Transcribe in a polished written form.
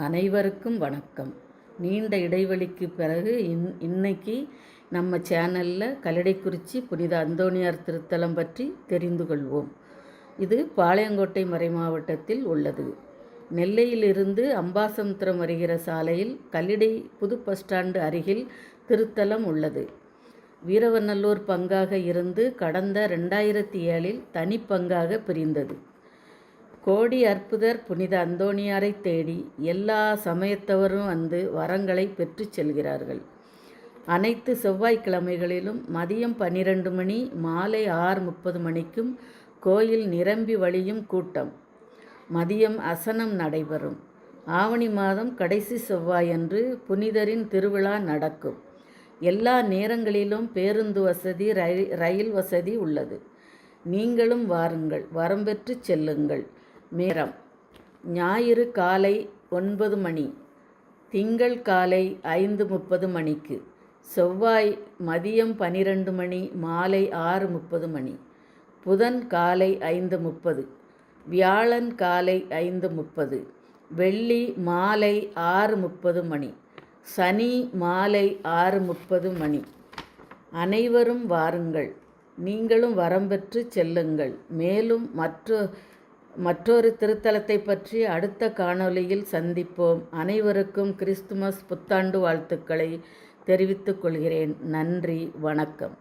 அனைவருக்கும் வணக்கம். நீண்ட இடைவெளிக்கு பிறகு இன்னைக்கு நம்ம சேனலில் கல்லடைக்குறிச்சி புனித அந்தோணியார் திருத்தலம் பற்றி தெரிந்து கொள்வோம். இது பாளையங்கோட்டை மறைமாவட்டத்தில் உள்ளது. நெல்லையிலிருந்து அம்பாசமுத்திரம் வருகிற சாலையில் கல்லிடை புது பஸ் ஸ்டாண்டு அருகில் திருத்தலம் உள்ளது. வீரவநல்லூர் பங்காக இருந்து கடந்த 2007 தனிப்பங்காக பிரிந்தது. கோடி அற்புதர் புனித அந்தோணியாரை தேடி எல்லா சமயத்தவரும் வந்து வரங்களை பெற்று செல்கிறார்கள். அனைத்து செவ்வாய்க்கிழமைகளிலும் மதியம் 12 மணி மாலை 6:30 மணிக்கும் கோயில் நிரம்பி வழியும் கூட்டம். மதியம் அசனம் நடைபெறும். ஆவணி மாதம் கடைசி செவ்வாயன்று புனிதரின் திருவிழா நடக்கும். எல்லா நேரங்களிலும் பேருந்து வசதி, ரயில் வசதி உள்ளது. நீங்களும் வாருங்கள், வரம் பெற்று செல்லுங்கள். நேரம்: ஞாயிறு காலை 9 மணி, திங்கள் காலை 5:30 மணிக்கு, செவ்வாய் மதியம் 12 மணி மாலை 6:30 மணி, புதன் காலை 5:30, வியாழன் காலை 5:30, வெள்ளி மாலை 6:30 மணி, சனி மாலை 6:30 மணி. அனைவரும் வாருங்கள், நீங்களும் வரம் பெற்று செல்லுங்கள். மேலும் மற்றொரு திருத்தலத்தை பற்றி அடுத்த காணொளியில் சந்திப்போம். அனைவருக்கும் கிறிஸ்துமஸ் புத்தாண்டு வாழ்த்துக்களை தெரிவித்துக் கொள்கிறேன். நன்றி, வணக்கம்.